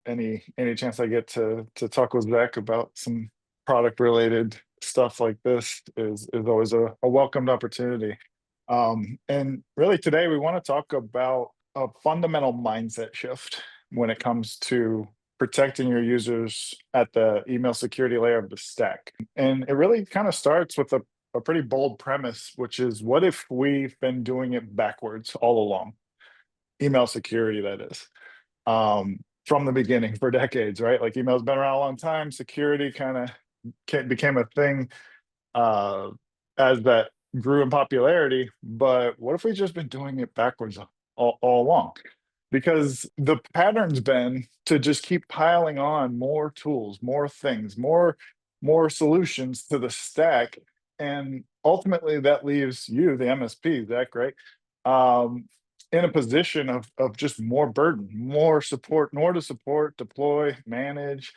any chance I get to talk with Zach about some product related stuff like this is always a welcomed opportunity. And really today we want to talk about a fundamental mindset shift when it comes to protecting your users at the email security layer of the stack. And it really kind of starts with a pretty bold premise, which is what if we've been doing it backwards all along? Email security, that is. From the beginning for decades, right? Like email's been around a long time. Security kind of became a thing uh, as that grew in popularity. But what if we just been doing it backwards all along? Because the pattern's been to just keep piling on more tools, more things, more solutions to the stack, and ultimately that leaves you, the MSP, Zach, right? Um, in a position of just more burden, more support, more to support, deploy, manage,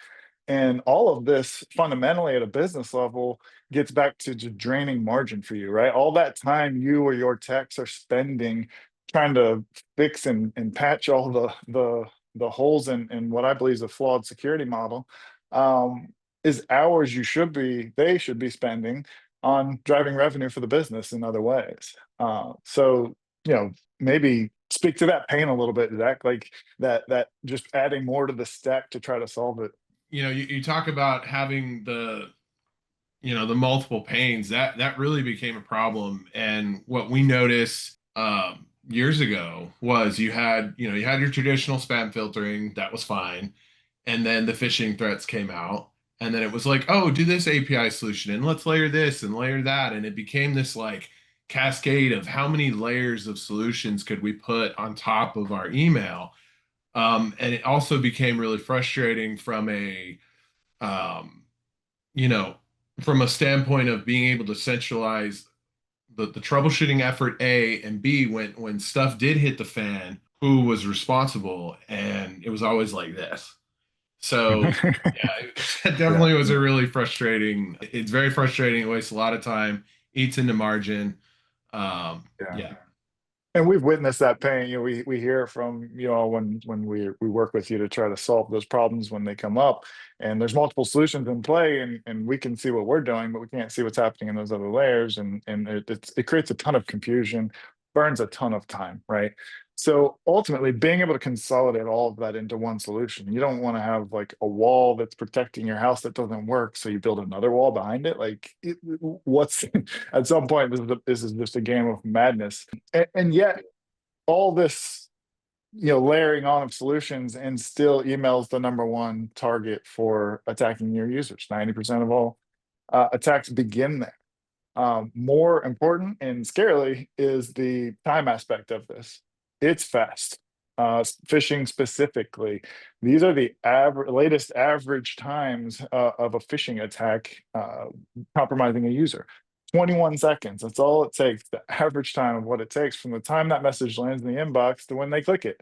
and all of this fundamentally at a business level gets back to just draining margin for you, right? All that time you or your techs are spending trying to fix and patch all the holes in what I believe is a flawed security model, um, is hours they should be spending on driving revenue for the business in other ways. So maybe speak to that pain a little bit, Zach, like that just adding more to the stack to try to solve it. You talk about having the multiple pains that really became a problem. And what we noticed years ago was you had your traditional spam filtering that was fine, and then the phishing threats came out, and then it was like, oh, do this API solution and let's layer this and layer that, and it became this like cascade of how many layers of solutions could we put on top of our email. And it also became really frustrating um, you know, from a standpoint of being able to centralize the troubleshooting effort, A, and B, when stuff did hit the fan, who was responsible, and it was always like this. So yeah, it Yeah. definitely was a really frustrating. It's very frustrating. It wastes a lot of time, eats into margin. Yeah. Yeah. And we've witnessed that pain. We hear from when we work with you to try to solve those problems when they come up, and there's multiple solutions in play, and we can see what we're doing, but we can't see what's happening in those other layers, and it creates a ton of confusion, burns a ton of time, right? So ultimately, being able to consolidate all of that into one solution, you don't want to have like a wall that's protecting your house that doesn't work, so you build another wall behind it. What's at some point this is just a game of madness, and yet all this layering on of solutions, and still email's the number one target for attacking your users. 90% of all attacks begin there. More important and scarily is the time aspect of this. It's fast. Phishing specifically, these are the latest average times of a phishing attack compromising a user. 21 seconds. That's all it takes. The average time of what it takes from the time that message lands in the inbox to when they click it.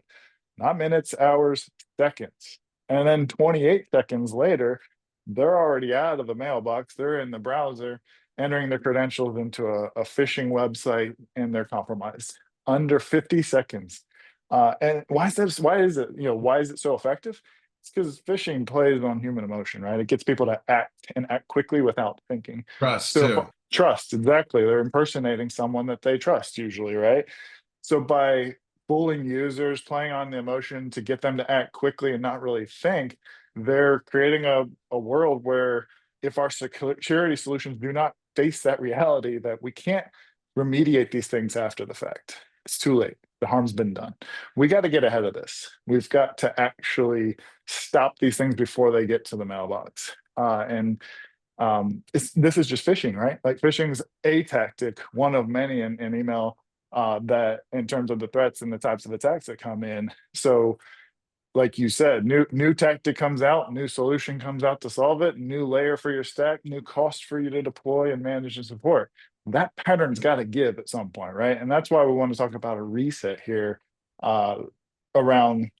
Not minutes, hours, seconds. And then 28 seconds later, they're already out of the mailbox. They're in the browser entering their credentials into a phishing website, and they're compromised under 50 seconds. And why is this? Why is it so effective? It's because phishing plays on human emotion, right? It gets people to act quickly without thinking. Trust So too. trust, exactly. They're impersonating someone that they trust usually, right? So by fooling users, playing on the emotion to get them to act quickly and not really think, they're creating a world where if our security solutions do not face that reality, that we can't remediate these things after the fact. It's too late. The harm's been done. We got to get ahead of this. We've got to actually stop these things before they get to the mailbox. And this is just phishing, right? Like phishing is a tactic, one of many in email, that in terms of the threats and the types of attacks that come in. So like you said, new tactic comes out, new solution comes out to solve it, new layer for your stack, new cost for you to deploy and manage and support. That pattern's got to give at some point, right? And that's why we want to talk about a reset here, uh, around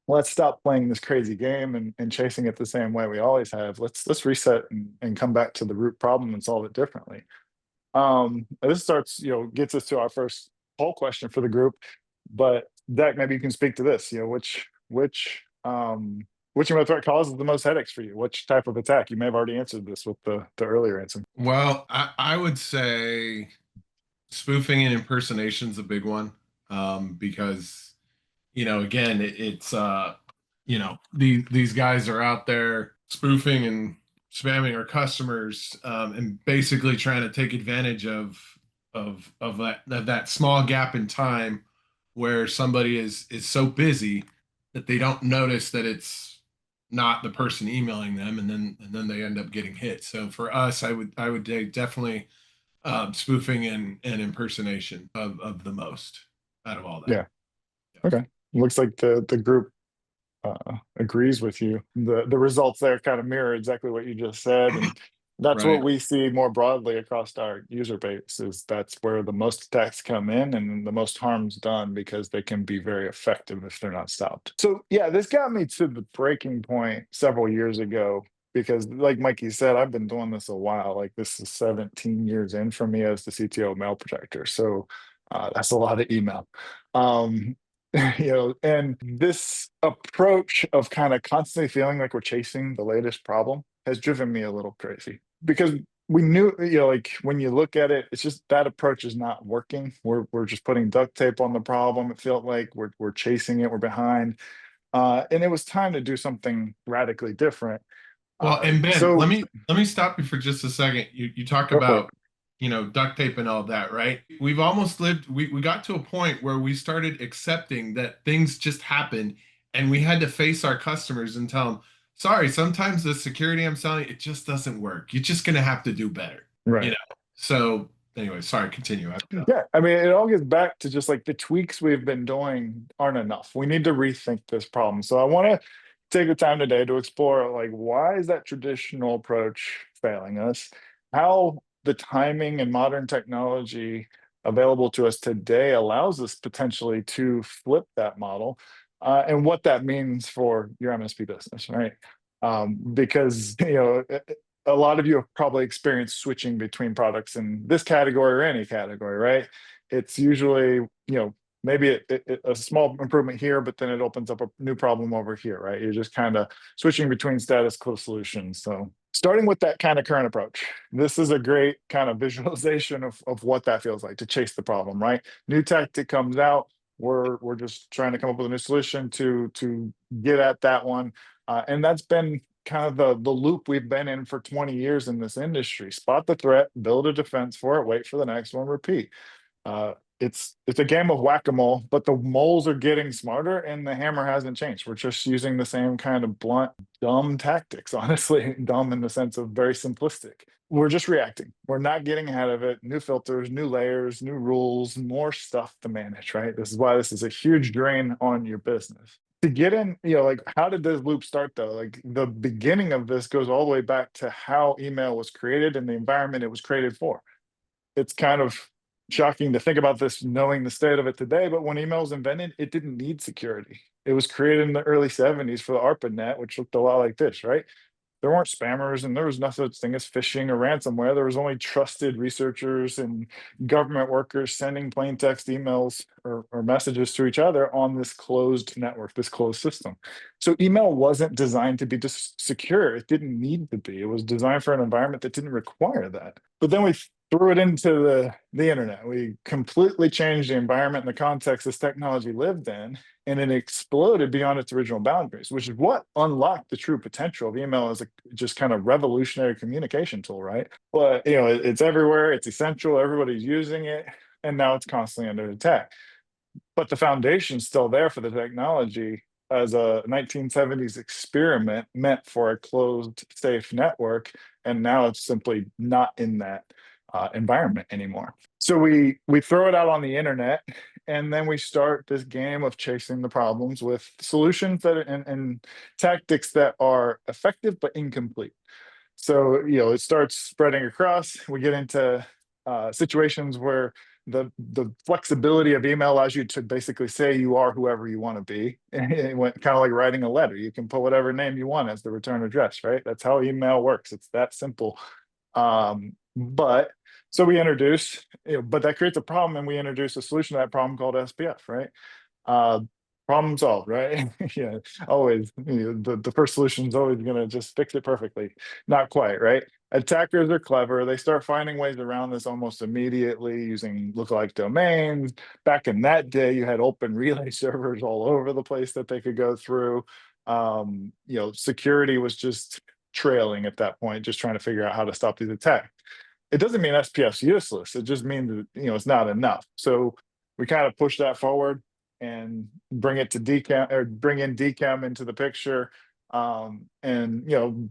let's stop playing this crazy game and chasing it the same way we always have. Let's reset and come back to the root problem and solve it differently. This starts, gets us to our first poll question for the group. But Deck, maybe you can speak to this. Which which email threat causes the most headaches for you? Which type of attack? You may have already answered this with the earlier answer. Well, I would say spoofing and impersonation is a big one, because again, it's these guys are out there spoofing and spamming our customers, and basically trying to take advantage of that small gap in time where somebody is so busy that they don't notice that it's not the person emailing them, and then they end up getting hit. So for us, I would say definitely spoofing and impersonation of the most out of all that. Yeah. Okay. Looks like the group agrees with you. The results there kind of mirror exactly what you just said, and that's what Right. we see more broadly across our user base. Is that's where the most attacks come in and the most harm's done because they can be very effective if they're not stopped. So yeah, this got me to the breaking point several years ago. Because, like Mikey said, I've been doing this a while. Like this is 17 years in for me as the CTO of Mailprotector. So that's a lot of email. Um, and this approach of kind of constantly feeling like we're chasing the latest problem has driven me a little crazy because we knew, like when you look at it, it's just that approach is not working. We're just putting duct tape on the problem. It felt like we're chasing it, we're behind. And it was time to do something radically different. Well, and Ben, let So me let me stop you for just a second. You talk go for it. about, duct tape and all that, right? We've almost lived, we got to a point where we started accepting that things just happen, and we had to face our customers and tell them, sorry, sometimes the security I'm selling, it just doesn't work. You're just gonna have to do better, you Right. know. So anyway, sorry, continue. Yeah, I mean, it all gets back to just like the tweaks we've been doing aren't enough. We need to rethink this problem. So I want to take the time today to explore like why is that traditional approach failing us? How the timing and modern technology available to us today allows us potentially to flip that model, and what that means for your MSP business, right? Because a lot of you have probably experienced switching between products in this category or any category, right? It's usually, maybe a small improvement here, but then it opens up a new problem over here, right? You're just kind of switching between status quo solutions. So starting with that kind of current approach, this is a great kind of visualization of what that feels like to chase the problem, right? New tactic comes out. We're just trying to come up with a new solution to get at that one. And that's been kind of the loop we've been in for 20 years in this industry. Spot the threat, build a defense for it, wait for the next one, repeat. It's a game of whack-a-mole, but the moles are getting smarter and the hammer hasn't changed. We're just using the same kind of blunt, dumb tactics, honestly, dumb in the sense of very simplistic. We're just reacting. We're not getting ahead of it. New filters, new layers, new rules, more stuff to manage, right? This is why this is a huge drain on your business. To get in, like how did this loop start though? Like the beginning of this goes all the way back to how email was created and the environment it was created for. It's kind of shocking to think about this knowing the state of it today, but when email was invented, it didn't need security. It was created in the early 70s for the ARPANET, which looked a lot like this, right? There weren't spammers and there was no such thing as phishing or ransomware. There was only trusted researchers and government workers sending plain text emails or messages to each other on this closed network, this closed system. So email wasn't designed to be just secure. It didn't need to be. It was designed for an environment that didn't require that. But then we threw it into the internet. We completely changed the environment and the context this technology lived in, and it exploded beyond its original boundaries, which is what unlocked the true potential of email as a just kind of revolutionary communication tool, right? But it's everywhere, it's essential, everybody's using it, and now it's constantly under attack. But the foundation's still there for the technology as a 1970s experiment meant for a closed, safe network, and now it's simply not in that environment anymore. So we throw it out on the internet, and then we start this game of chasing the problems with solutions and tactics that are effective but incomplete. So it starts spreading across. We get into situations where the flexibility of email allows you to basically say you are whoever you want to be. And it went kind of like writing a letter. You can put whatever name you want as the return address, right? That's how email works. It's that simple. But so we introduce, but that creates a problem, and we introduce a solution to that problem called SPF, right? problem solved, right? Yeah, always. The first solution is always going to just fix it perfectly. Not quite, right? Attackers are clever. They start finding ways around this almost immediately using lookalike domains. Back in that day, you had open relay servers all over the place that they could go through. Security was just trailing at that point, just trying to figure out how to stop these attacks. It doesn't mean SPF's useless. It just means that, it's not enough. So we kind of push that forward and bring it to DCAM, or bring in DCAM into the picture. And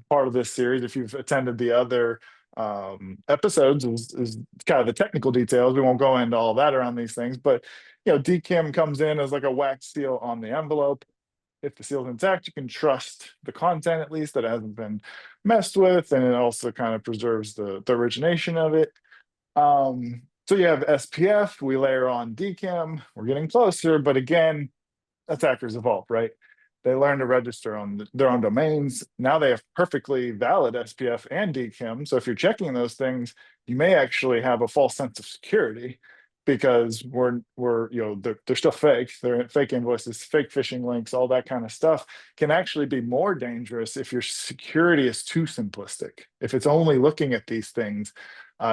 part of this series, if you've attended the other episodes, is kind of the technical details. We won't go into all that around these things, but DCAM comes in as like a wax seal on the envelope. If the seal's intact, you can trust the content, at least, that it hasn't been messed with, and it also kind of preserves the origination of it. So you have SPF, we layer on DCAM, we're getting closer, but again, attackers evolve, right? They learn to register on their own domains. Now they have perfectly valid SPF and DKIM. So if you're checking those things, you may actually have a false sense of security because they're still fake. They're fake invoices, fake phishing links, all that kind of stuff can actually be more dangerous if your security is too simplistic. If it's only looking at these things,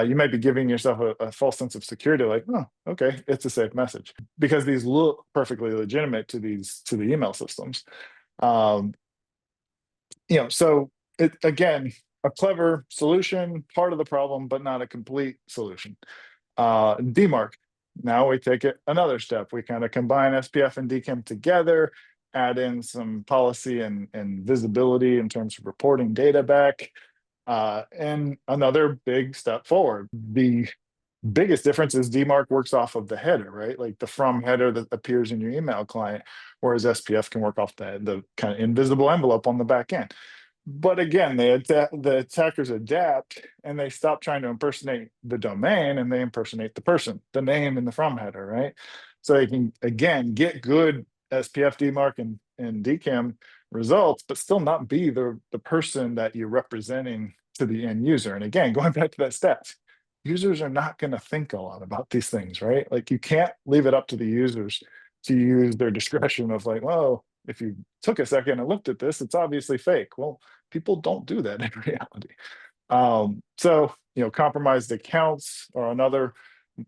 you might be giving yourself a false sense of security, like, oh, okay, it's a safe message, because these look perfectly legitimate to the email systems. Um, so it again, a clever solution, part of the problem, but not a complete solution. DMARC. Now we take it another step. We kind of combine SPF and DKIM together, add in some policy and visibility in terms of reporting data back. And another big step forward. The biggest difference is DMARC works off of the header, right? Like the from header that appears in your email client, whereas SPF can work off the kind of invisible envelope on the back end. But again, the attackers adapt and they stop trying to impersonate the domain and they impersonate the person, the name in the from header, right? So they can, again, get good SPF, DMARC, and DKIM results, but still not be the person that you're representing to the end user. And again, going back to that stats, users are not going to think a lot about these things, right? Like you can't leave it up to the users to use their discretion of like, well, if you took a second and looked at this, it's obviously fake. Well, people don't do that in reality. So compromised accounts are another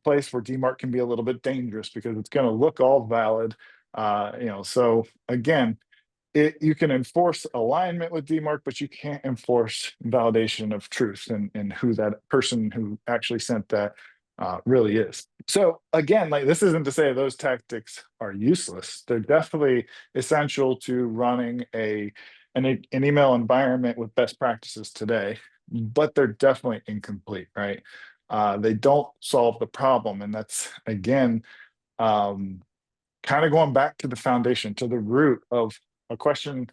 place where DMARC can be a little bit dangerous because it's going to look all valid. So again, you can enforce alignment with DMARC, but you can't enforce validation of truth and who that person who actually sent that really is. So again, like this isn't to say those tactics are useless. They're definitely essential to running an email environment with best practices today, but they're definitely incomplete, right? They don't solve the problem, and that's again um, kind of going back to the foundation, to the root of a question,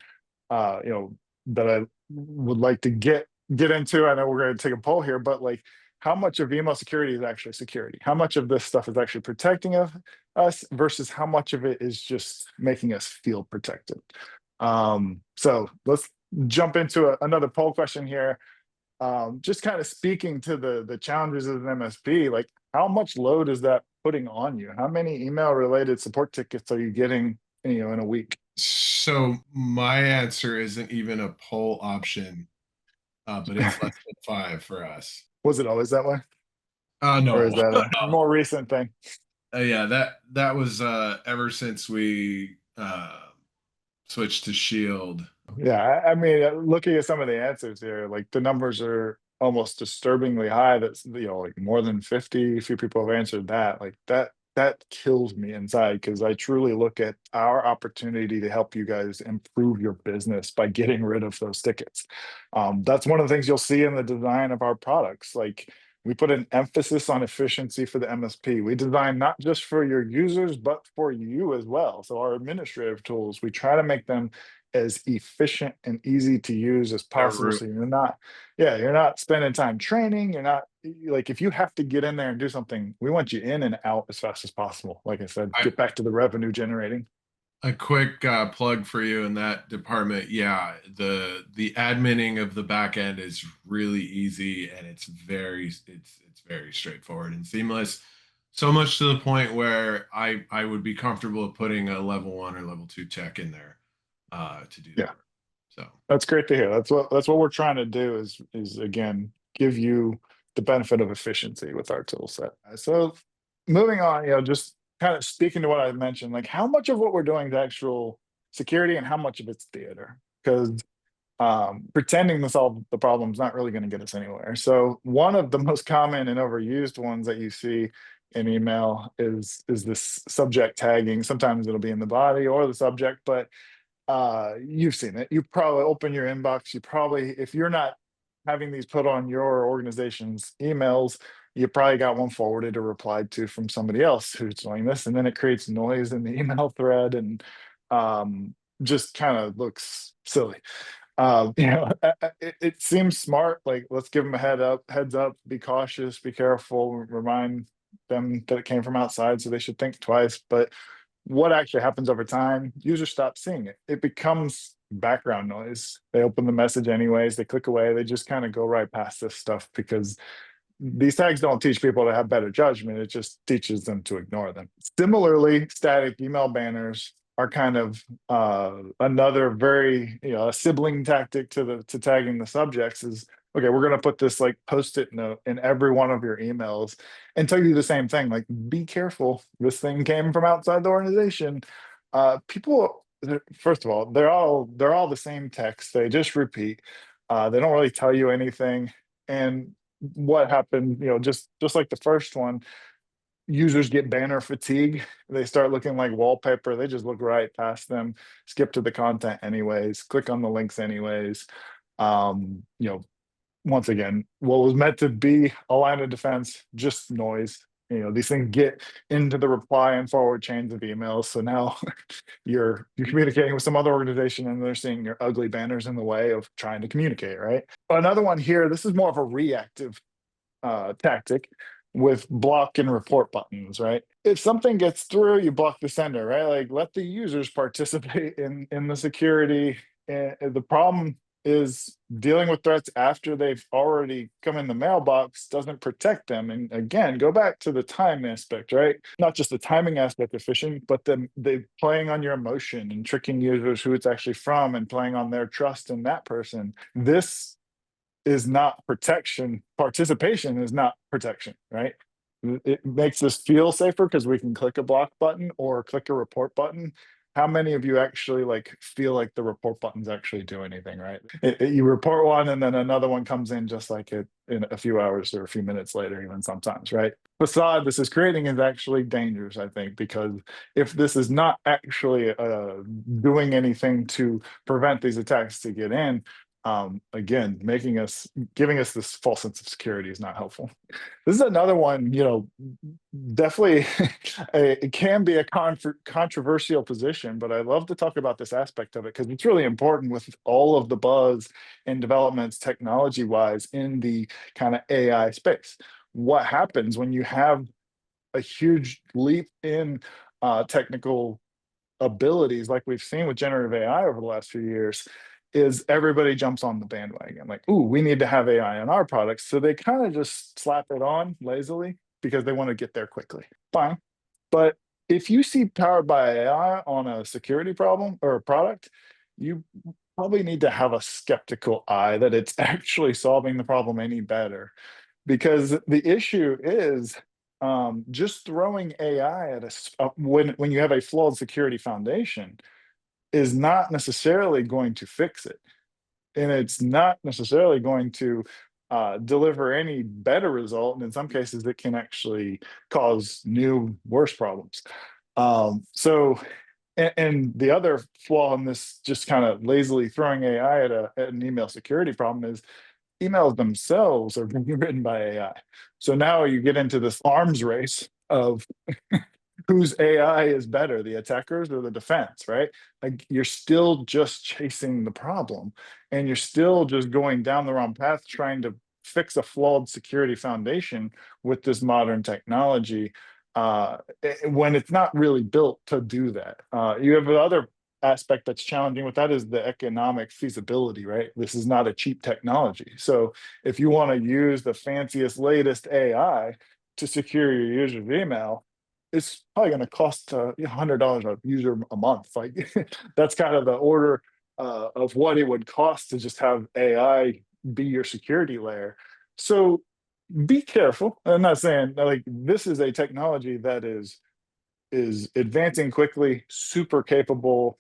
that I would like to get into. I know we're going to take a poll here, but like, how much of email security is actually security? How much of this stuff is actually protecting of us versus how much of it is just making us feel protected? So let's jump into another poll question here. Just kind of speaking to the challenges of an MSP, like how much load is that putting on you? How many email related support tickets are you getting, in a week? So my answer isn't even a poll option, but it's less than five for us. Was it always that way, or is No. that a more recent thing? Yeah, that was ever since we switched to Shield. Yeah, I mean, looking at some of the answers here, like the numbers are almost disturbingly high. That's like more than 50. A few people have answered that. Like that kills me inside because I truly look at our opportunity to help you guys improve your business by getting rid of those tickets. That's one of the things you'll see in the design of our products. Like we put an emphasis on efficiency for the MSP. We design not just for your users, but for you as well. So our administrative tools, we try to make them as efficient and easy to use as possible. So you're not spending time training. You're not like, if you have to get in there and do something, we want you in and out as fast as possible. Like I said, I, get back to the revenue generating. a quick plug for you in that department. Yeah, the adminning of the back end is really easy and it's very straightforward and seamless. So much to the point where I would be comfortable putting a level one or level two tech in there to do Yeah, that. So that's great to hear. That's what we're trying to do is again give you the benefit of efficiency with our tool set. So moving on, just kind of speaking to what I mentioned, like how much of what we're doing is actual security and how much of it's theater? Because pretending to solve the problem is not really going to get us anywhere. So one of the most common and overused ones that you see in email is this subject tagging. Sometimes it'll be in the body or the subject, but you've seen it. You probably open your inbox. You probably, if you're not having these put on your organization's emails, you probably got one forwarded or replied to from somebody else who's doing this, and then it creates noise in the email thread and just kind of looks silly. It seems smart. Like, let's give them a heads up, be cautious, be careful, remind them that it came from outside, so they should think twice. But what actually happens over time, users stop seeing it. It becomes background noise. They open the message anyways, they click away, they just kind of go right past this stuff because these tags don't teach people to have better judgment. It just teaches them to ignore them. Similarly, static email banners are kind of another very, a sibling tactic to tagging the subjects is, okay, we're going to put this like post-it note in every one of your emails and tell you the same thing, like, be careful, this thing came from outside the organization. People, first of all, they're all the same text, they just repeat. They don't really tell you anything. And what happened, just like the first one, users get banner fatigue. They start looking like wallpaper. They just look right past them, skip to the content anyways, click on the links anyways. Um, you know, Once again, what was meant to be a line of defense, just noise. These things get into the reply and forward chains of emails. So now you're communicating with some other organization and they're seeing your ugly banners in the way of trying to communicate, right? Another one here, this is more of a reactive tactic with block and report buttons, right? If something gets through, you block the sender, right? Like, let the users participate in the security. And the problem is dealing with threats after they've already come in the mailbox doesn't protect them. And again, go back to the time aspect, right? Not just the timing aspect of phishing, but they playing on your emotion and tricking users who it's actually from and playing on their trust in that person. This is not protection. Participation is not protection, right? It makes us feel safer because we can click a block button or click a report button. How many of you actually like feel like the report buttons actually do anything, right? You report one and then another one comes in just like it in a few hours or a few minutes later, even sometimes, right? Facade this is creating is actually dangerous, I think, because if this is not actually doing anything to prevent these attacks to get in, again, giving us this false sense of security is not helpful. This is another one, definitely it can be a controversial position, but I love to talk about this aspect of it because it's really important with all of the buzz and developments technology wise in the kind of AI space. What happens when you have a huge leap in technical abilities like we've seen with generative AI over the last few years is everybody jumps on the bandwagon like, ooh, we need to have AI in our products. So they kind of just slap it on lazily because they want to get there quickly. Fine. But if you see powered by AI on a security problem or a product, you probably need to have a skeptical eye that it's actually solving the problem any better. Because the issue is just throwing AI at when you have a flawed security foundation is not necessarily going to fix it, and it's not necessarily going to deliver any better result. And in some cases, it can actually cause new, worse problems. And the other flaw in this, just kind of lazily throwing AI at an email security problem, is emails themselves are being written by AI. So now you get into this arms race of whose AI is better, the attackers or the defense, right? Like, you're still just chasing the problem and you're still just going down the wrong path trying to fix a flawed security foundation with this modern technology when it's not really built to do that. You have another aspect that's challenging with that is the economic feasibility, right? This is not a cheap technology. So if you want to use the fanciest, latest AI, to secure your user's email, it's probably going to cost $100 a user a month. Like that's kind of the order of what it would cost to just have AI be your security layer. So be careful. I'm not saying like this is a technology that is advancing quickly, super capable,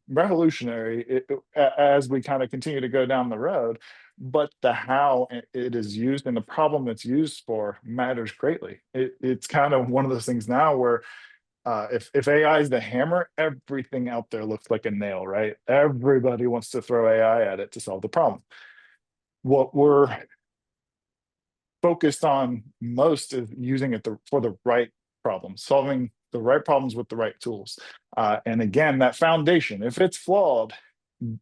revolutionary as we kind of continue to go down the road. But the how it is used and the problem it's used for matters greatly. It's kind of one of those things now where if AI is the hammer, everything out there looks like a nail, right? Everybody wants to throw AI at it to solve the problem. What we're focused on most is using it for the right problems, solving the right problems with the right tools. And again, that foundation, if it's flawed,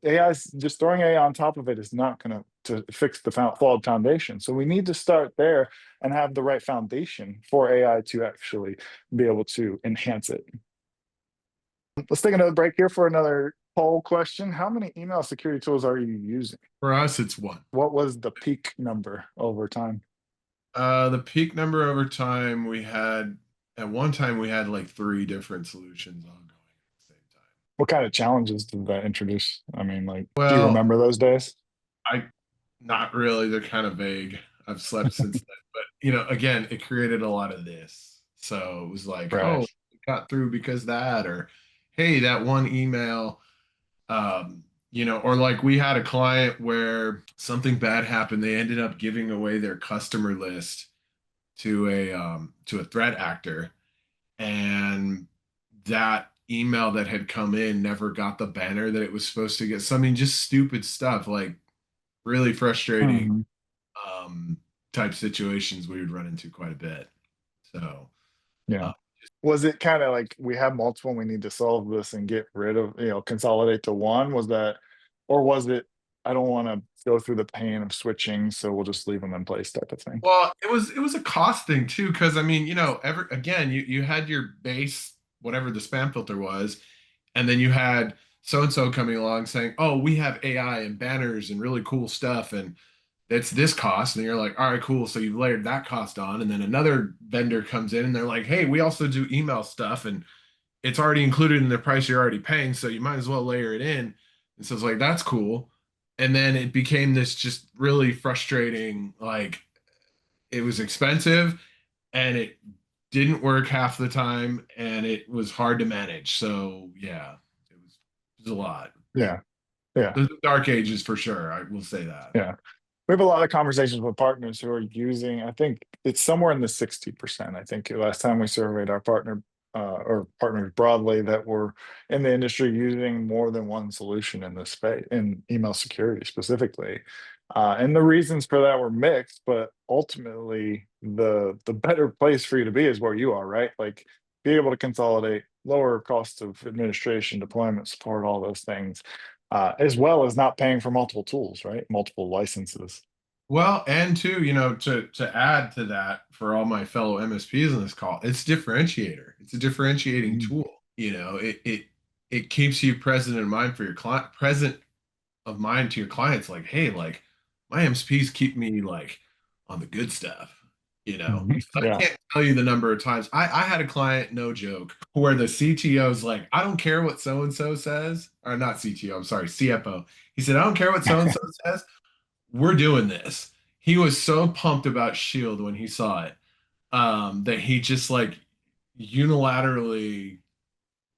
AI just throwing AI on top of it is not going to fix the flawed foundation. So we need to start there and have the right foundation for AI to actually be able to enhance it. Let's take another break here for another poll question. How many email security tools are you using? For us, it's one. What was the peak number over time? The peak number over time, we had at one time we had like three different solutions ongoing at the same time. What kind of challenges did that introduce? I mean, like, do you Well, remember those days? I not really. They're kind of vague. I've slept since then, but again, it created a lot of this. So it was like, oh, Right. it got through because that, or hey, that one email, or like we had a client where something bad happened. They ended up giving away their customer list to a threat actor, and that email that had come in never got the banner that it was supposed to get. So I mean, just stupid stuff, like really frustrating Mhm. um, type situations we would run into quite a bit. So Yeah. uh, Was it kind of like we have multiple, we need to solve this and get rid of, consolidate to one? Was that, or was it, I don't want to go through the pain of switching, so we'll just leave them in place type of thing? well, it was a cost thing too, because I mean, ever again, you had your base, whatever the spam filter was, and then you had so and so coming along saying, "Oh, we have AI and banners and really cool stuff, and it's this cost." And you're like, "All right, cool." So you've layered that cost on, and then another vendor comes in and they're like, "Hey, we also do email stuff, and it's already included in the price you're already paying, so you might as well layer it in." And so it's like, that's cool. And then it became this just really frustrating, like it was expensive and it didn't work half the time and it was hard to manage. So yeah, it was a lot. Yeah. Yeah. The dark ages for sure. I will say that. Yeah. We have a lot of conversations with partners who are using, I think it's somewhere in the 60%. I think last time we surveyed our or partners broadly that were in the industry using more than one solution in this space, in email security specifically. And the reasons for that were mixed, but ultimately the better place for you to be is where you are, right? Like be able to consolidate, lower cost of administration, deployment, support, all those things, as well as not paying for multiple tools, right? Multiple licenses. Well, and too, to add to that for all my fellow MSPs in this call, it's differentiator. It's a differentiating Mm. tool. It keeps you present in mind for your client, present of mind to your clients. Like, hey, like my MSPs keep me like on the good stuff. Mhm. I Yeah. can't tell you the number of times I had a client, no joke, where the CTO's like, I don't care what so and so says, or not CTO, I'm sorry, CFO. He said, I don't care what so and so says, we're doing this. He was so pumped about Shield when he saw it, that he just like unilaterally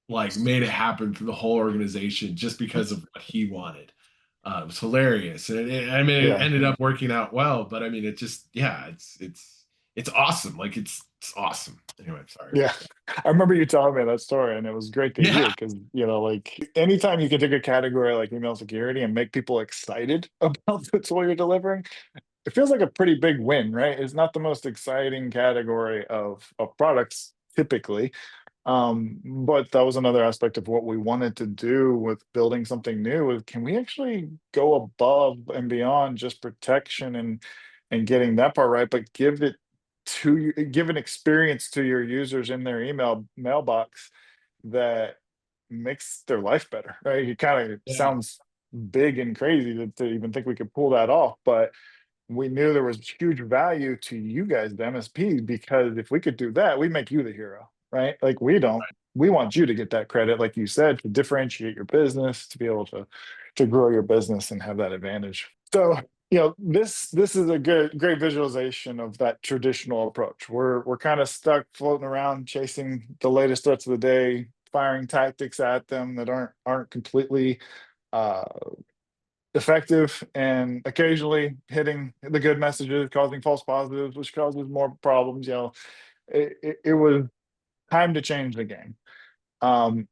like made it happen for the whole organization just because of what he wanted. It was hilarious, and I mean, it Yeah. ended up working out well. But I mean, it just, yeah, it's awesome. Like it's awesome. Anyway, sorry. Yeah. I remember you telling me that story, and it was great to Yeah, hear because, like anytime you can take a category like email security and make people excited about the tool you're delivering, it feels like a pretty big win, right? It's not the most exciting category of products typically. But that was another aspect of what we wanted to do with building something new is can we actually go above and beyond just protection and getting that part right, but give it to you, give an experience to your users in their email mailbox that makes their life better, right? It kind of yeah, sounds big and crazy to even think we could pull that off, but we knew there was huge value to you guys, the MSPs, because if we could do that, we make you the hero, right? Like we don't. We want you to get that credit, like you said, to differentiate your business, to be able to grow your business and have that advantage. So, this is a great visualization of that traditional approach. We're kind of stuck floating around chasing the latest threats of the day, firing tactics at them that aren't completely uh effective, and occasionally hitting the good messages, causing false positives, which causes more problems. It was time to change the game. Um,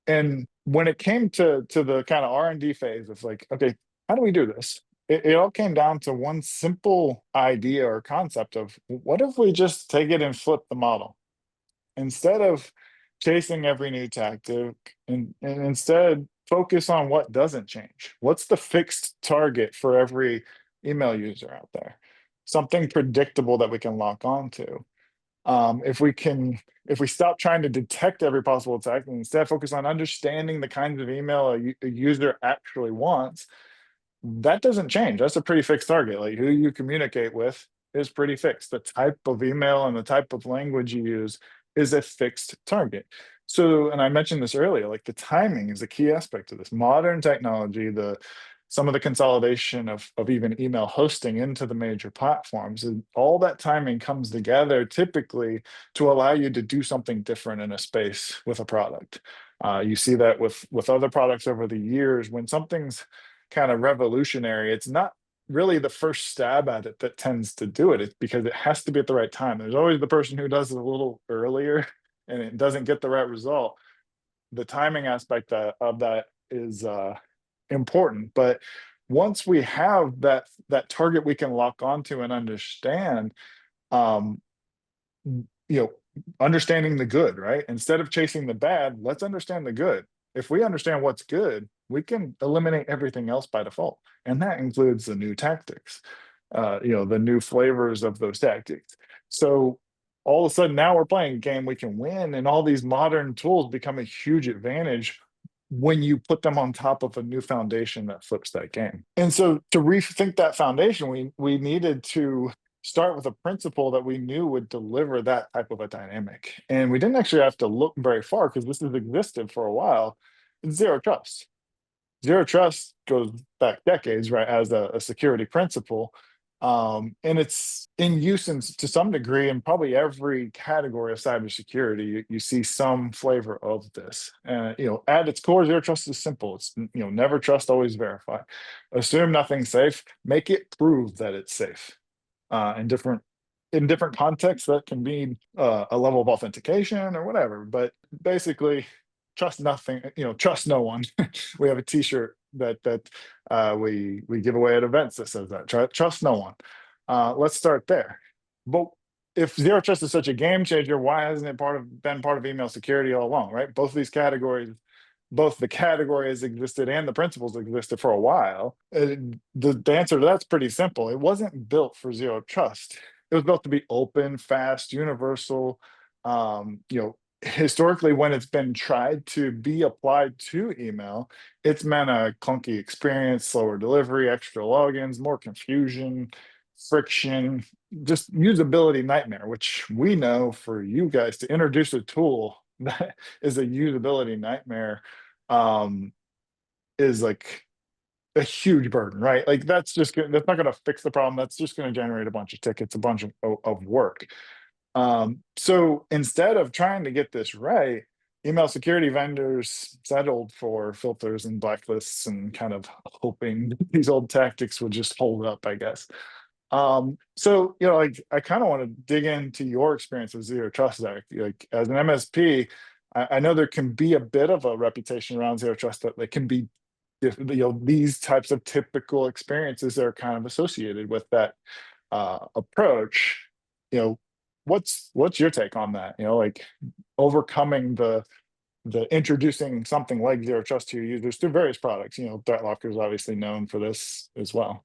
and when it came to the kind of R&D phase of like, okay, how do we do this? It all came down to one simple idea or concept of what if we just take it and flip the model? Instead of chasing every new tactic, and instead focus on what doesn't change. What's the fixed target for every email user out there? Something predictable that we can lock onto. If we stop trying to detect every possible attack and instead focus on understanding the kinds of email a user actually wants, that doesn't change. That's a pretty fixed target. Like who you communicate with is pretty fixed. The type of email and the type of language you use is a fixed target. So, and I mentioned this earlier, like the timing is a key aspect of this. Modern technology, the some of the consolidation of even email hosting into the major platforms, and all that timing comes together typically to allow you to do something different in a space with a product. You see that with other products over the years. When something's kind of revolutionary, it's not really the first stab at it that tends to do it. It's because it has to be at the right time. There's always the person who does it a little earlier and it doesn't get the right result. The timing aspect of that is important. But once we have that target we can lock onto and understand, um, you know, understanding the good, right? Instead of chasing the bad, let's understand the good. If we understand what's good, we can eliminate everything else by default. And that includes the new tactics, the new flavors of those tactics. So all of a sudden now we're playing a game we can win, and all these modern tools become a huge advantage when you put them on top of a new foundation that flips that game. And so to rethink that foundation, we needed to start with a principle that we knew would deliver that type of a dynamic. And we didn't actually have to look very far because this has existed for a while. It's zero trust. Zero trust goes back decades, right, as a security principle. And it's in use to some degree in probably every category of cybersecurity. You see some flavor of this. At its core, zero trust is simple. It's never trust, always verify. Assume nothing's safe. Make it prove that it's safe. In different contexts, that can be a level of authentication or whatever. But basically, trust nothing. Trust no one. We have a T-shirt that we give away at events that says that. Trust no one. Let's start there. But if zero trust is such a game changer, why hasn't it been part of email security all along? Right? Both the category has existed and the principles existed for a while. The answer to that's pretty simple. It wasn't built for zero trust. It was built to be open, fast, universal. Historically, when it's been tried to be applied to email, it's meant a clunky experience, slower delivery, extra logins, more confusion, friction, just usability nightmare, which we know for you guys to introduce a tool that is a usability nightmare, um, is like a huge burden, right? Like that's not going to fix the problem. That's just going to generate a bunch of tickets, a bunch of work. So instead of trying to get this right, email security vendors settled for filters and blacklists and kind of hoping these old tactics would just hold up, I guess. So like I kind of want to dig into your experience with zero trust, Zach. Like as an MSP, I know there can be a bit of a reputation around zero trust that they can be these types of typical experiences that are kind of associated with that approach. you know what's your take on that, like overcoming the introducing something like zero trust to your users through various products. ThreatLocker is obviously known for this as well.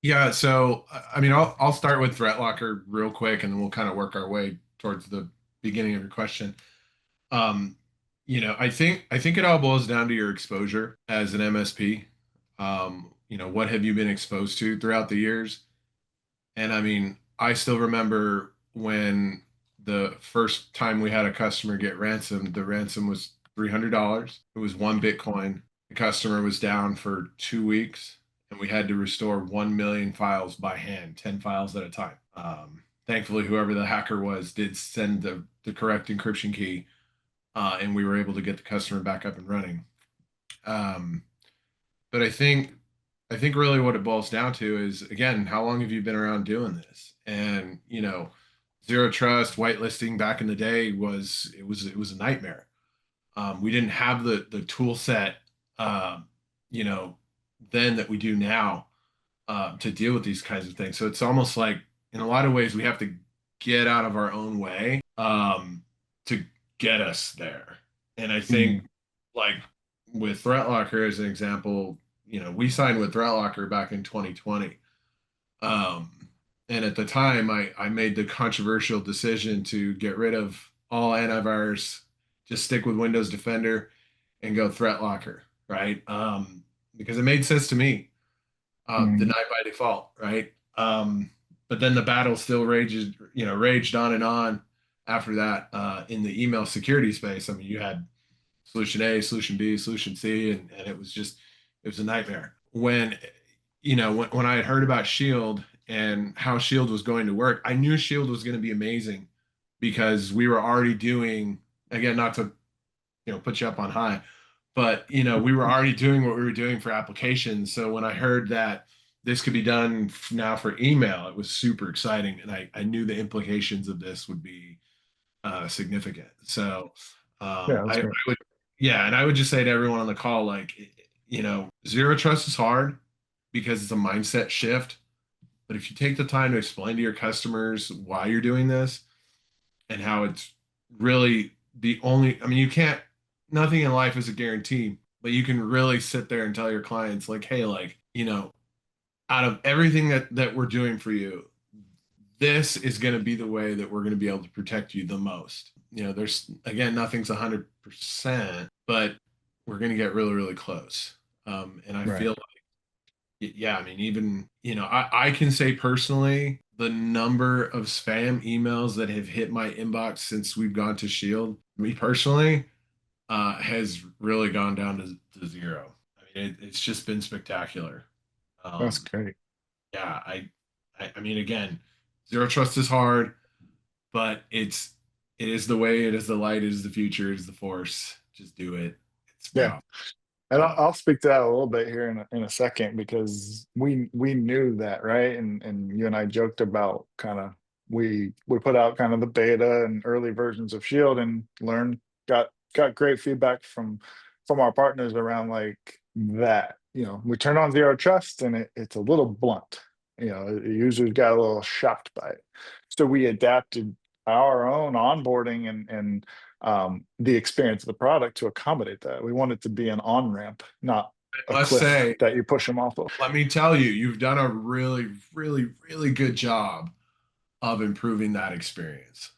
Yeah, so I mean, I'll start with ThreatLocker real quick, and then we'll kind of work our way towards the beginning of your question. Um, I think it all boils down to your exposure as an MSP. What have you been exposed to throughout the years? And I mean, I still remember when the first time we had a customer get ransomed, the ransom was $300. It was one Bitcoin. The customer was down for 2 weeks, and we had to restore 1 million files by hand, 10 files at a time. Thankfully, whoever the hacker was did send the correct encryption key, and we were able to get the customer back up and running. Um, but I think really what it boils down to is, again, how long have you been around doing this? And zero trust whitelisting back in the day was a nightmare. We didn't have the tool set, um, you know, then that we do now, to deal with these kinds of things. So it's almost like, in a lot of ways, we have to get out of our own way, to get us there. And I think, Mm, like with ThreatLocker as an example, we signed with ThreatLocker back in 2020. Um, and at the time, I made the controversial decision to get rid of all antivirus, just stick with Windows Defender and go ThreatLocker, right? Because it made sense to me. mm, Denied by default, right? But then the battle still raged on and on after that, in the email security space. I mean, you had solution A, solution B, solution C, and it was a nightmare. When I had heard about Shield and how Shield was going to work, I knew Shield was going to be amazing because we were already doing, again, not to put you up on high, but we were already doing what we were doing for applications. So when I heard that this could be done now for email, it was super exciting, and I knew the implications of this would be, significant. So, yeah, that's I great. would, yeah, and I would just say to everyone on the call, like, zero trust is hard because it's a mindset shift. But if you take the time to explain to your customers why you're doing this and how it's really I mean, you can't, nothing in life is a guarantee, but you can really sit there and tell your clients, like, hey, like, out of everything that we're doing for you, this is going to be the way that we're going to be able to protect you the most. There's, again, nothing's 100%, but we're going to get really, really close. And I Right. feel like, yeah, I mean, even, I can say personally, the number of spam emails that have hit my inbox since we've gone to Shield, me personally, has really gone down to zero. I mean, it's just been spectacular. That's Um, great. yeah, I mean, again, zero trust is hard, but it is the way, it is the light, it is the future, it is the force. Just do it. It's Yeah. powerful. And So I'll speak to that a little bit here in a second because we knew that, right? And you and I joked about kind of we put out kind of the beta and early versions of Shield and learned got great feedback from our partners around like that. We turn on zero trust and it's a little blunt. The users got a little shocked by it. So we adapted our own onboarding and the experience of the product to accommodate that. We want it to be an on ramp, not I a must cliff say, that you push them off of. let me tell you, you've done a really, really, really good job of improving that experience.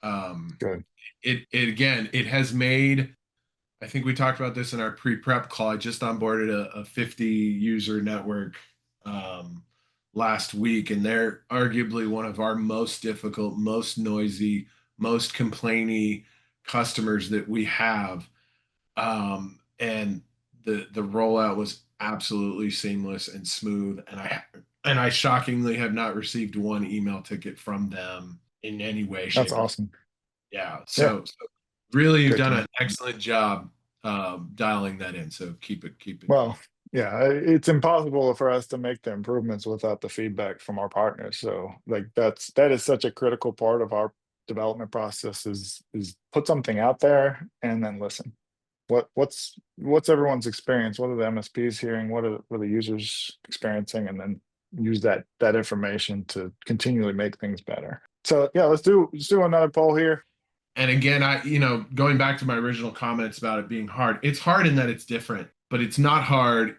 Um, Good. it again, it has made, I think we talked about this in our pre-prep call. I just onboarded a 50 user network, um, last week, and they're arguably one of our most difficult, most noisy, most complainy customers that we have. And the rollout was absolutely seamless and smooth, and I shockingly have not received one email ticket from them in any way, That's shape, or form. awesome. Yeah. Yeah. So really, you've Good to done know. an excellent job, dialing that in. So keep it going. Well, yeah, it's impossible for us to make the improvements without the feedback from our partners. So like that is such a critical part of our development process is put something out there and then listen. What's everyone's experience? What are the MSPs hearing? What are the users experiencing? And then use that information to continually make things better. So yeah, let's do another poll here. And again, going back to my original comments about it being hard, it's hard in that it's different, but it's not hard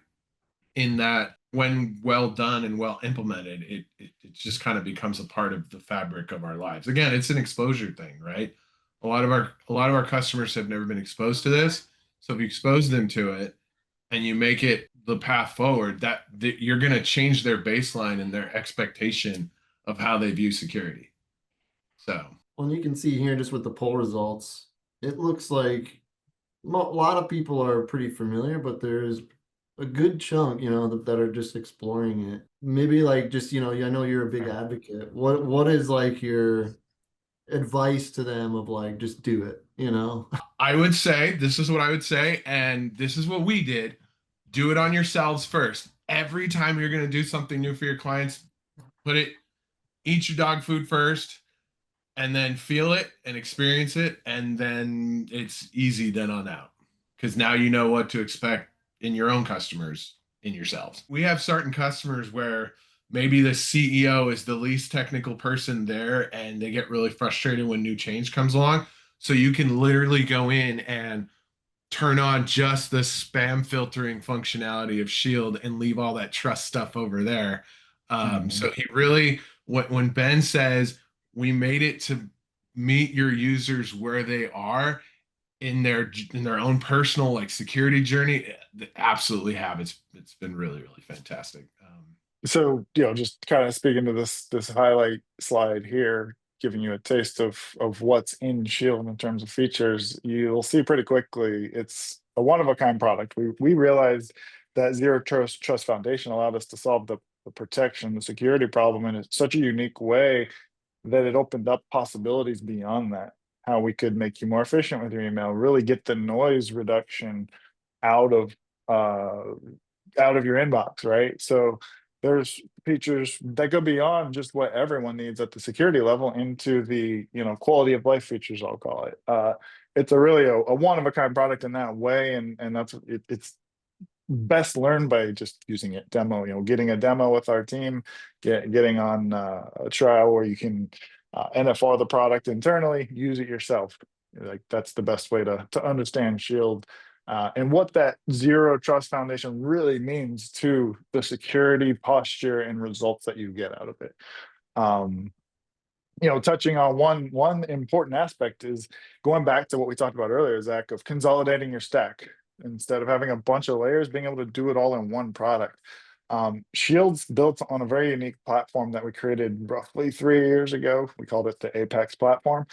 in that when well done and well implemented, it just kind of becomes a part of the fabric of our lives. Again, it's an exposure thing, right? A lot of our customers have never been exposed to this. So if you expose them to it and you make it the path forward, that you're going to change their baseline and their expectation of how they view security. So Well, you can see here just with the poll results, it looks like a lot of people are pretty familiar, but there's a good chunk, that are just exploring it. Maybe like just, I know you're a big advocate. What is like your advice to them of like just do it? I would say this is what I would say, and this is what we did. Do it on yourselves first. Every time you're going to do something new for your clients, put it, eat your dog food first, and then feel it and experience it, and then it's easy then on out because now you know what to expect in your own customers, in yourselves. We have certain customers where maybe the CEO is the least technical person there and they get really frustrated when new change comes along, so you can literally go in and turn on just the spam filtering functionality of Shield and leave all that trust stuff over there. So Mhm. he really, when Ben says we made it to meet your users where they are in their own personal like security journey, they absolutely have. It's been really really fantastic. So, just kind of speaking to this highlight slide here, giving you a taste of what's in Shield in terms of features, you'll see pretty quickly it's a one-of-a-kind product. We realized that Zero Trust Foundation allowed us to solve the protection, the security problem in such a unique way that it opened up possibilities beyond that. How we could make you more efficient with your email, really get the noise reduction out of uh, out of your inbox, right? So there's features that go beyond just what everyone needs at the security level into the quality of life features, I'll call it. It's a really a one of a kind product in that way, and that's it's best learned by just using it demo, getting a demo with our team, getting on a trial where you can NFR the product internally, use it yourself. Like that's the best way to understand Shield and what that Zero Trust Foundation really means to the security posture and results that you get out of it. um, Touching on one important aspect is going back to what we talked about earlier, Zach, of consolidating your stack instead of having a bunch of layers, being able to do it all in one product. Shield's built on a very unique platform that we created roughly 3 years ago. We called it the Apex platform.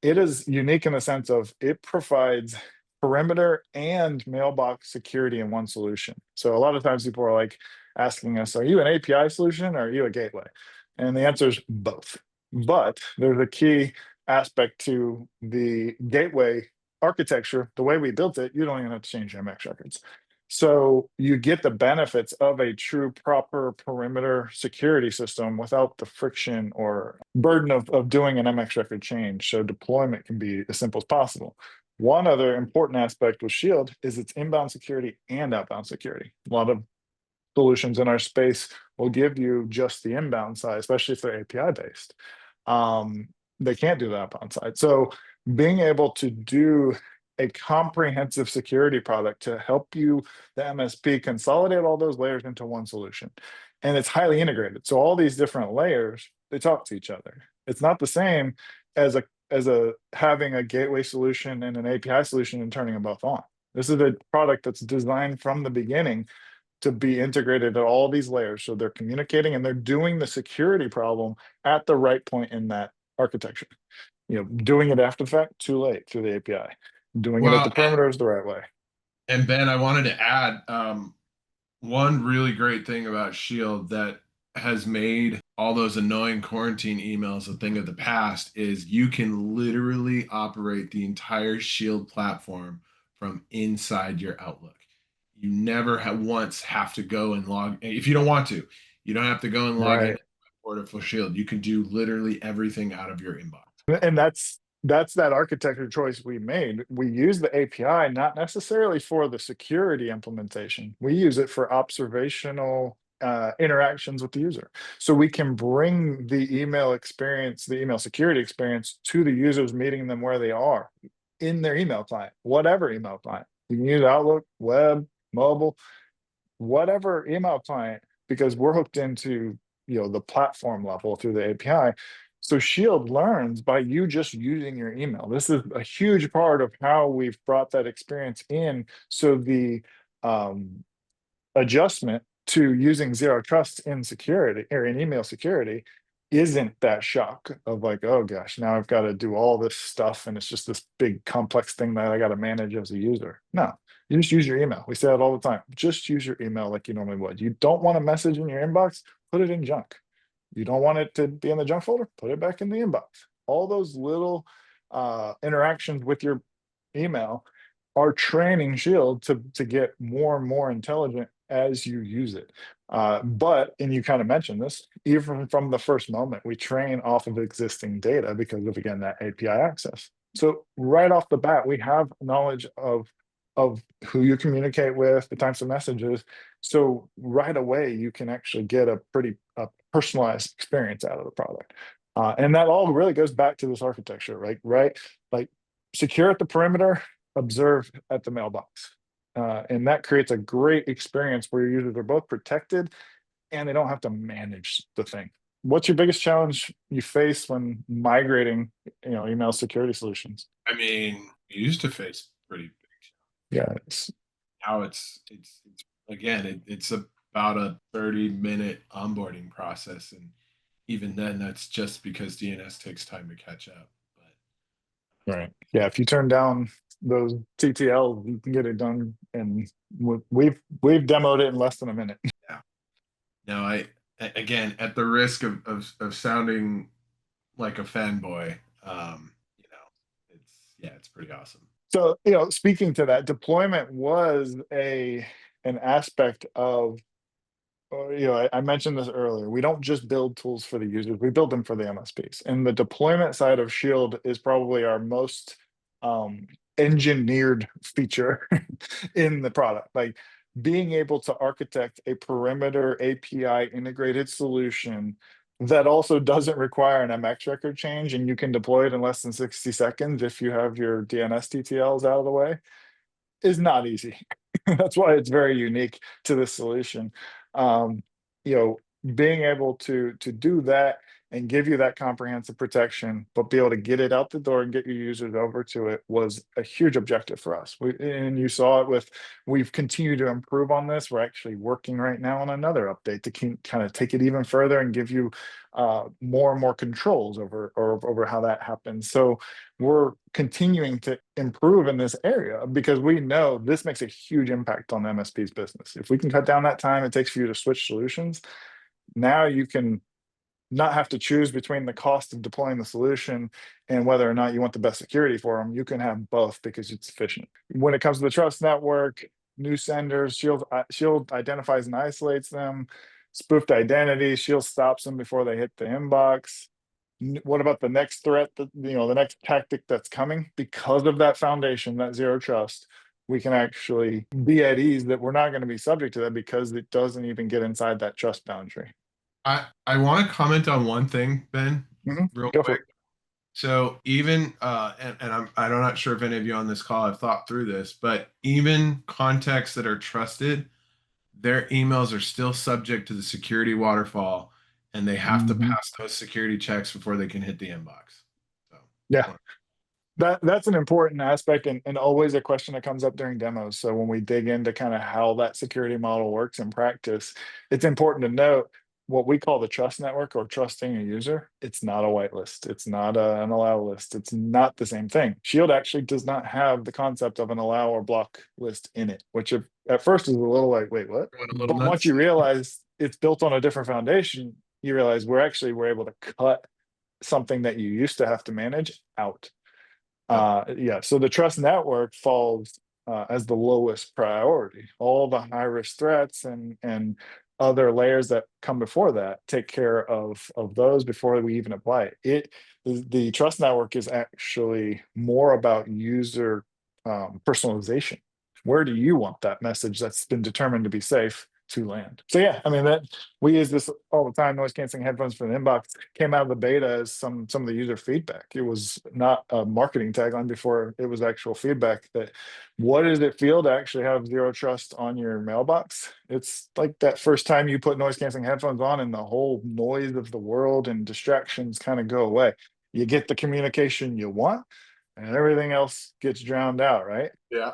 It is unique in the sense of it provides perimeter and mailbox security in one solution. So a lot of times people are like asking us, are you an API solution or are you a gateway? And the answer is both. But there's a key aspect to the gateway architecture. The way we built it, you don't even have to change your MX records. So you get the benefits of a true proper perimeter security system without the friction or burden of doing an MX record change. So deployment can be as simple as possible. One other important aspect with Shield is its inbound security and outbound security. A lot of solutions in our space will give you just the inbound side, especially if they're API based. They can't do the outbound side. So being able to do a comprehensive security product to help you, the MSP, consolidate all those layers into one solution. And it's highly integrated. So all these different layers, they talk to each other. It's not the same as a having a gateway solution and an API solution and turning them both on. This is a product that's designed from the beginning to be integrated at all these layers. So they're communicating and they're doing the security problem at the right point in that architecture. Doing it after the fact, too late through the API. Doing it at the Well, perimeter is the right way. and Ben, I wanted to add one really great thing about Shield that has made all those annoying quarantine emails a thing of the past is you can literally operate the entire Shield platform from inside your Outlook. You never once have to go and log if you don't want to. You don't have to go and log in Right. for Shield. You can do literally everything out of your inbox. And that's that architecture choice we made. We use the API not necessarily for the security implementation. We use it for observational interactions with the user. So we can bring the email experience, the email security experience to the users, meeting them where they are in their email client, whatever email client. You can use Outlook, web, mobile, whatever email client, because we're hooked into the platform level through the API. So Shield learns by you just using your email. This is a huge part of how we've brought that experience in. So the adjustment to using zero trust in security or in email security isn't that shock of like, oh gosh, now I've got to do all this stuff and it's just this big complex thing that I got to manage as a user. No, you just use your email. We say that all the time. Just use your email like you normally would. You don't want a message in your inbox, put it in junk. You don't want it to be in the junk folder, put it back in the inbox. All those little interactions with your email are training Shield to get more and more intelligent as you use it. But, and you kind of mentioned this, even from the first moment, we train off of existing data because of, again, that API access. So right off the bat, we have knowledge of who you communicate with, the types of messages. So right away, you can actually get a pretty personalized experience out of the product. And that all really goes back to this architecture, right? Right? Like secure at the perimeter, observe at the mailbox. And that creates a great experience where your users are both protected and they don't have to manage the thing. What's your biggest challenge you face when migrating, email security solutions? I mean, we used to face pretty big. Yeah, Now it's again, it's about a 30-minute onboarding process, and even then, that's just because DNS takes time to catch up. But right. Yeah, if you turn down those TTL, you can get it done, and we've demoed it in less than a minute. yeah, no, again, at the risk of sounding like a fanboy, it's pretty awesome. So, speaking to that, deployment was an aspect of, I mentioned this earlier. We don't just build tools for the users; we build them for the MSPs. And the deployment side of Shield is probably our most engineered feature in the product. Like being able to architect a perimeter API integrated solution that also doesn't require an MX record change, and you can deploy it in less than 60 seconds if you have your DNS TTLs out of the way, is not easy. That's why it's very unique to this solution. Um, you know, being able to do that and give you that comprehensive protection, but be able to get it out the door and get your users over to it was a huge objective for us. And you saw it with, we've continued to improve on this. We're actually working right now on another update to kind of take it even further and give you more and more controls over how that happens. So we're continuing to improve in this area because we know this makes a huge impact on MSP's business. If we can cut down that time it takes for you to switch solutions, now you can not have to choose between the cost of deploying the solution and whether or not you want the best security for them. You can have both because it's efficient. When it comes to the trust network, new senders, Shield identifies and isolates them. Spoofed identity, Shield stops them before they hit the inbox. What about the next threat, the next tactic that's coming? Because of that foundation, that zero trust, we can actually be at ease that we're not going to be subject to that because it doesn't even get inside that trust boundary. I want to comment on one thing, Ben, real Go for quick. it. So even and I'm not sure if any of you on this call have thought through this, but even contacts that are trusted, their emails are still subject to the security waterfall, and they have to Mhm. pass those security checks before they can hit the inbox. So Yeah, that's an important aspect, and always a question that comes up during demos. So when we dig into kind of how that security model works in practice, it's important to note what we call the trust network or trusting a user. It's not a whitelist. It's not an allow list. It's not the same thing. Shield actually does not have the concept of an allow or block list in it, which at first is a little like, wait, what? going a little But once nuts. you realize it's built on a different foundation, you realize we're able to cut something that you used to have to manage out. Yep. Yeah, so the trust network falls as the lowest priority. All the high risk threats and other layers that come before that take care of those before we even apply it. The trust network is actually more about user personalization. Where do you want that message that's been determined to be safe to land? So yeah, I mean that we use this all the time. Noise canceling headphones for the inbox came out of the beta as some of the user feedback. It was not a marketing tagline before it was actual feedback that what does it feel to actually have zero trust on your mailbox? It's like that first time you put noise canceling headphones on and the whole noise of the world and distractions kind of go away. You get the communication you want and everything else gets drowned out, right? Yeah,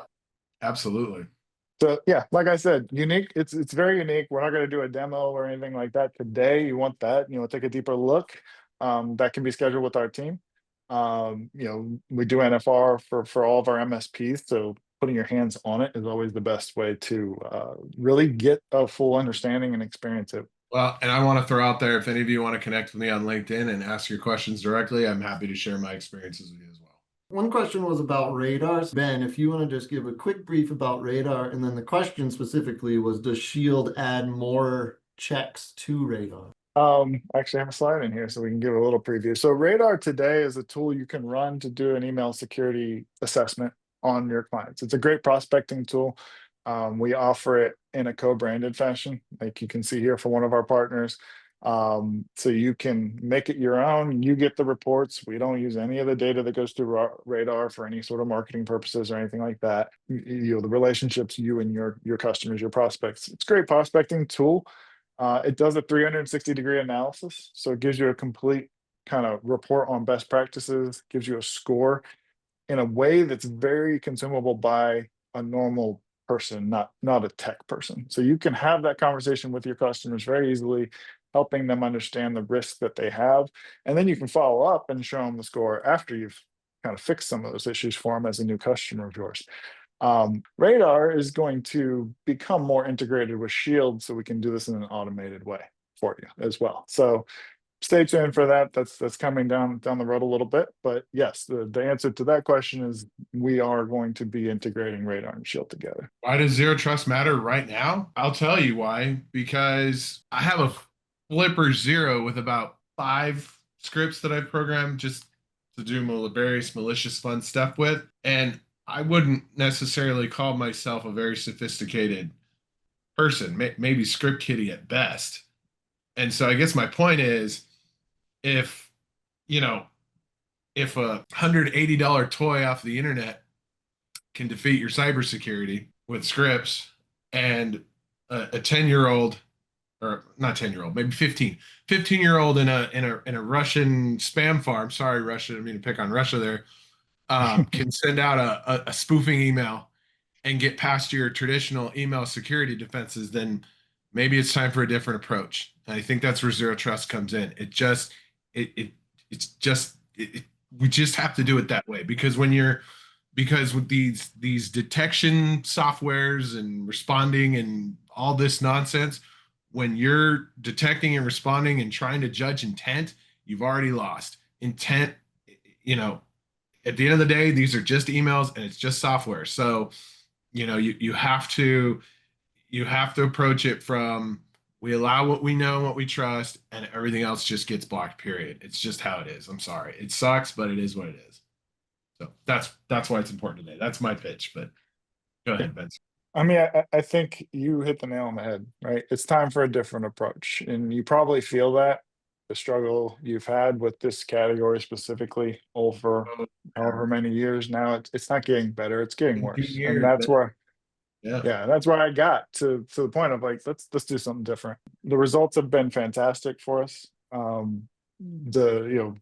absolutely. So yeah, like I said, unique. It's very unique. We're not going to do a demo or anything like that today. You want that, take a deeper look. That can be scheduled with our team. We do NFR for all of our MSPs. So putting your hands on it is always the best way to really get a full understanding and experience it. Well, and I want to throw out there, if any of you want to connect with me on LinkedIn and ask your questions directly, I'm happy to share my experiences with you as well. One question was about radar. Ben, if you want to just give a quick brief about radar, and then the question specifically was, does Shield add more checks to radar? Actually, I have a slide in here so we can give a little preview. So Radar today is a tool you can run to do an email security assessment on your clients. It's a great prospecting tool. We offer it in a co-branded fashion, like you can see here for one of our partners. So you can make it your own. You get the reports. We don't use any of the data that goes through Radar for any sort of marketing purposes or anything like that. The relationships, you and your customers, your prospects. It's a great prospecting tool. It does a 360-degree analysis, so it gives you a complete kind of report on best practices, gives you a score in a way that's very consumable by a normal person, not a tech person. So you can have that conversation with your customers very easily, helping them understand the risks that they have, and then you can follow up and show them the score after you've kind of fixed some of those issues for them as a new customer of yours. Radar is going to become more integrated with Shield, so we can do this in an automated way for you as well. So stay tuned for that. That's coming down the road a little bit. But yes, the answer to that question is we are going to be integrating Radar and Shield together. Why does zero trust matter right now? I'll tell you why. Because I have a Flipper Zero with about 5 scripts that I've programmed just to do various malicious fun stuff with. And I wouldn't necessarily call myself a very sophisticated person, maybe script kiddie at best. And so I guess my point is, if you know, if a $180 toy off the internet can defeat your cybersecurity with scripts, and a 10-year-old, or not 10-year-old, maybe 15-year-old in a Russian spam farm, sorry Russia, I didn't mean to pick on Russia there, can send out a spoofing email and get past your traditional email security defenses, then maybe it's time for a different approach. And I think that's where zero trust comes in. We just have to do it that way, because with these detection softwares and responding and all this nonsense, when you're detecting and responding and trying to judge intent, you've already lost intent. At the end of the day, these are just emails and it's just software. So you have to approach it from, we allow what we know, what we trust, and everything else just gets blocked, period. It's just how it is. I'm sorry, it sucks, but it is what it is. So that's why it's important today. That's my pitch, but go ahead, Vince. I mean, I think you hit the nail on the head, right? It's time for a different approach, and you probably feel that the struggle you've had with this category specifically over however many years now, it's not getting better, it's getting worse. And that's where, yeah, that's where I got to the point of like, let's do something different. The results have been fantastic for us. The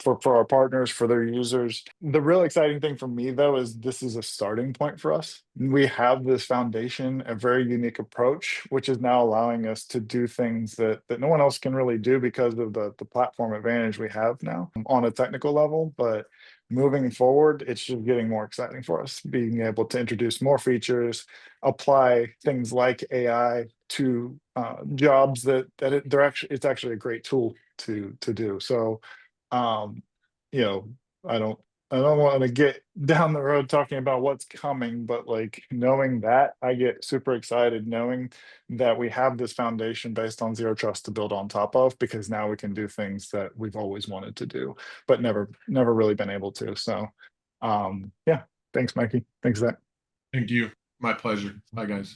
for our partners, for their users. The real exciting thing for me though is this is a starting point for us. We have this foundation, a very unique approach, which is now allowing us to do things that no one else can really do because of the platform advantage we have now on a technical level. But moving forward, it's just getting more exciting for us, being able to introduce more features, apply things like AI to jobs it's actually a great tool to do. So you know, I don't want to get down the road talking about what's coming, but like knowing that, I get super excited knowing that we have this foundation based on zero trust to build on top of, because now we can do things that we've always wanted to do, but never really been able to. So yeah, thanks, Mikey. Thanks, Zach. Thank you. My pleasure. Bye, guys.